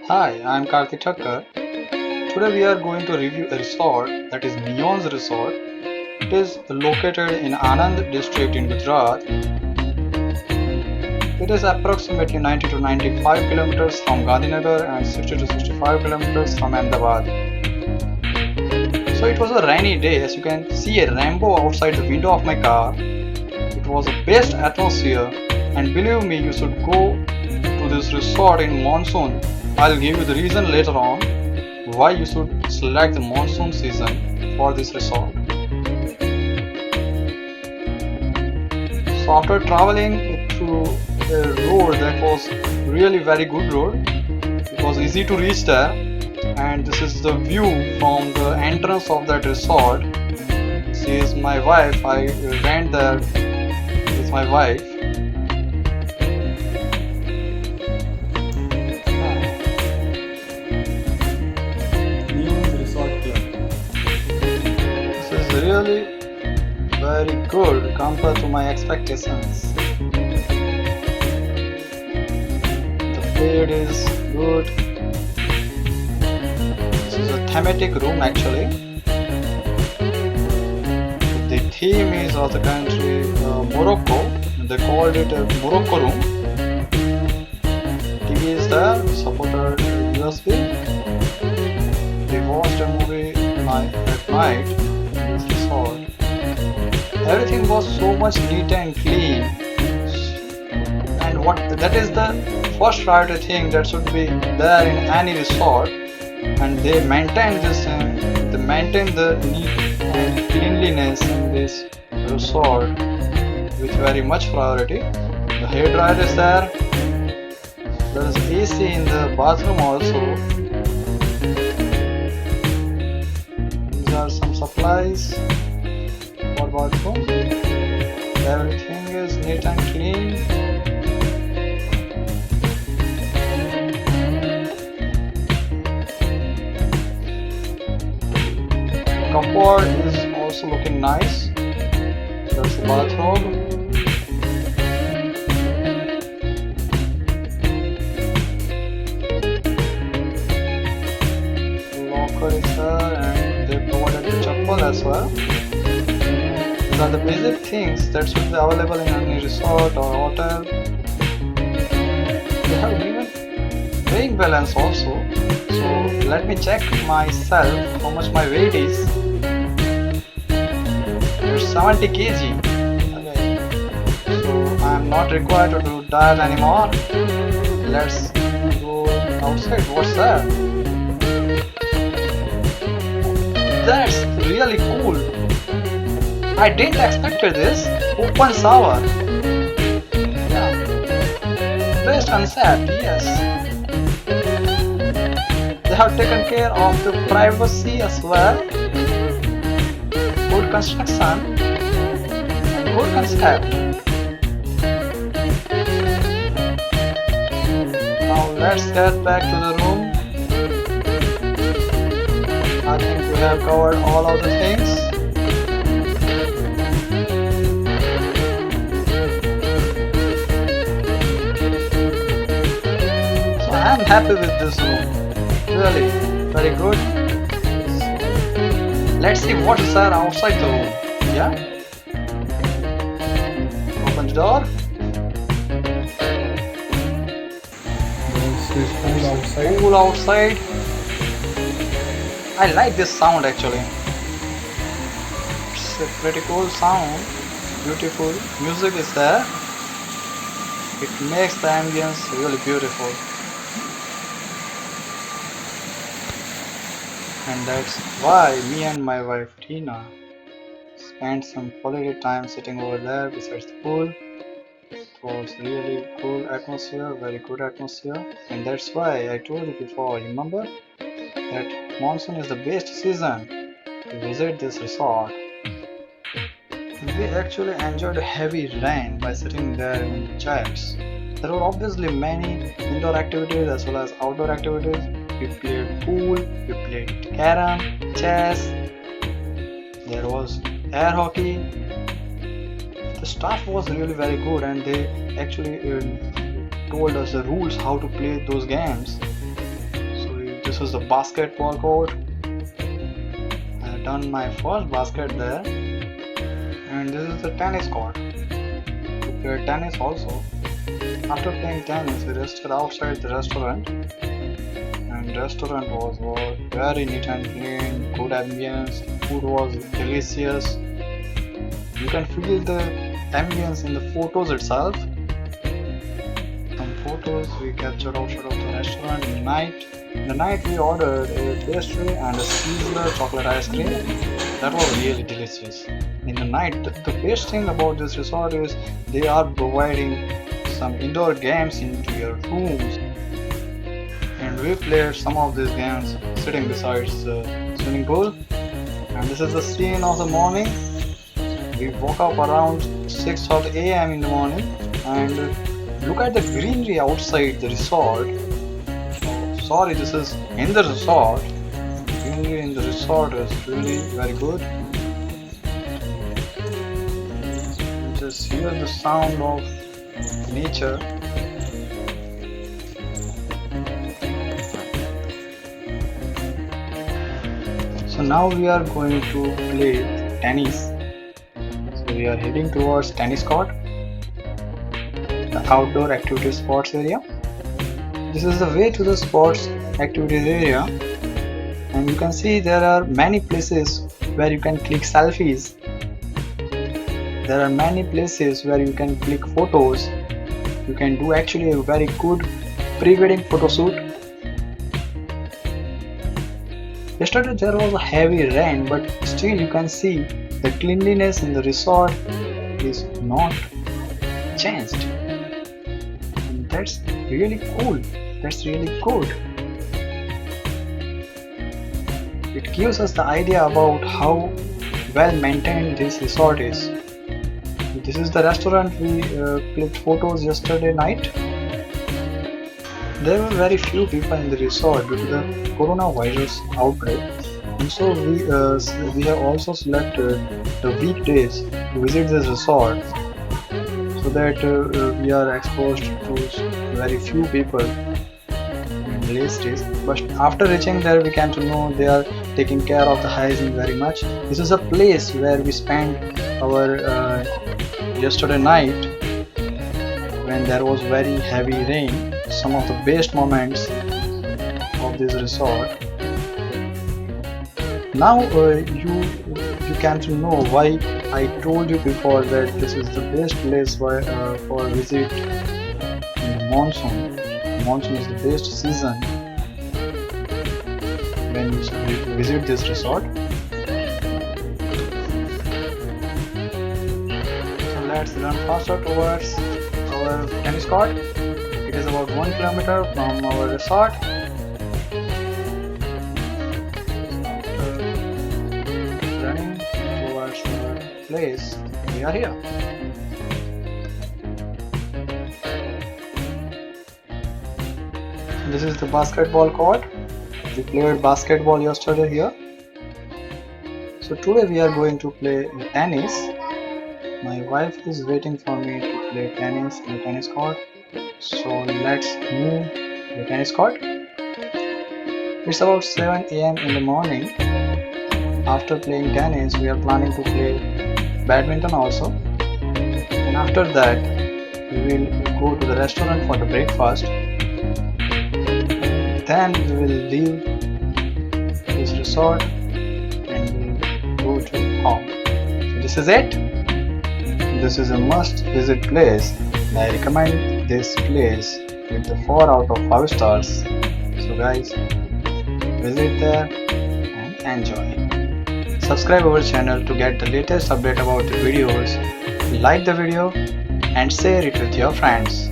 Hi, I'm Karthik Thakkar. Today we are going to review a resort that is Neonz Resort. It is located in Anand district in Gujarat. It is approximately 90 to 95 kilometers from Gandhinagar and 60 to 65 kilometers from Ahmedabad. So it was a rainy day, as you can see a rainbow outside the window of my car. It was the best atmosphere, and believe me, you should go to this resort in monsoon. I'll give you the reason later on why you should select the monsoon season for this resort. So after traveling through a road that was really very good road, it was easy to reach there, and this is the view from the entrance of that resort. She is my wife. I went there with my wife. Neonz Resort Club. This is really very good compared to my expectations. The bed is good. This is a thematic room actually. The theme is of the country Morocco. They called it a Morocco room. TV is there, supported USB. We watched a movie at night in this resort. Everything was so much neat and clean, and what that is the first priority thing that should be there in any resort, and they maintain the neat and cleanliness in this resort with very much priority. The hair dryer is there. There is AC in the bathroom also. These are some supplies for bathroom. Everything is neat and clean. Cupboard is also looking nice. There's the bathrobe. Locker is there, and they provided the chappal as well. These are the basic things that should be available in any resort or hotel. They have given weighing balance also. So let me check myself how much my weight is. It's 70 kg. Okay. So I am not required to do diet anymore. Let's go outside. What's that? That's really cool. I didn't expect this. Open shower. Yeah. Best concept, yes. They have taken care of the privacy as well. Good construction and good concept. Now let's get back to the room. I think we have covered all of the things. So I am happy with this room. Really, very good. Let's see what is there outside the room. Yeah. Open the door. Pool outside. I like this sound actually. It's a pretty cool sound. Beautiful music is there. It makes the ambience really beautiful. And that's why me and my wife Reena spent some quality time sitting over there besides the pool. It was really cool atmosphere, very good atmosphere, and that's why I told you before, remember that monsoon is the best season to visit this resort. We actually enjoyed heavy rain by sitting there in chairs. There were obviously many indoor activities as well as outdoor activities. We played pool, we played carrom, chess, there was air hockey. The staff was really very good, and they actually told us the rules how to play those games. This is the basketball court. I have done my first basket there. And this is the tennis court. We played tennis also. After playing tennis, we rested outside the restaurant. And the restaurant was very neat and clean, good ambience. Food was delicious. You can feel the ambience in the photos itself. Some photos we captured outside of the restaurant in the night. In the night we ordered a pastry and a Sizzler chocolate ice cream. That was really delicious. In the night, the best thing about this resort is they are providing some indoor games into your rooms. And we played some of these games sitting beside the swimming pool. And this is the scene of the morning. We woke up around 6 a.m. in the morning and look at the greenery outside the resort. Sorry, this is in the resort. The greenery in the resort is really very good. You just hear the sound of nature. So now we are going to play tennis. So we are heading towards tennis court, the outdoor activity sports area. This is the way to the sports activities area, and you can see there are many places where you can click selfies. There are many places where you can click photos. You can do actually a very good pre-wedding photo shoot. Yesterday there was a heavy rain, but still you can see the cleanliness in the resort is not changed. And that's really cool. That's really good. It gives us the idea about how well maintained this resort is. This is the restaurant we clicked photos yesterday night. There were very few people in the resort due to the coronavirus outbreak, and so we have also selected the weekdays to visit this resort, so that we are exposed to very few people in less days. But after reaching there, we came to know they are taking care of the hygiene very much. This is a place where we spent our yesterday night when there was very heavy rain. Some of the best moments of this resort. Now you came to know why I told you before that this is the best place for visit in the monsoon. Monsoon is the best season when you visit this resort. So let's run faster towards our tennis court. It is about 1 kilometer from our resort. Running towards our place, we are here. This is the basketball court. We played basketball yesterday here. So today we are going to play tennis. My wife is waiting for me to play tennis in the tennis court. So let's move to the tennis court. It's about 7 a.m. in the morning. After playing tennis, we are planning to play badminton also. And after that, we will go to the restaurant for the breakfast. Then we will leave this resort and we'll go to home. So this is it. This is a must-visit place. I recommend this place with the 4 out of 5 stars. So guys, visit there and enjoy. Subscribe our channel to get the latest update about the videos. Like the video and share it with your friends.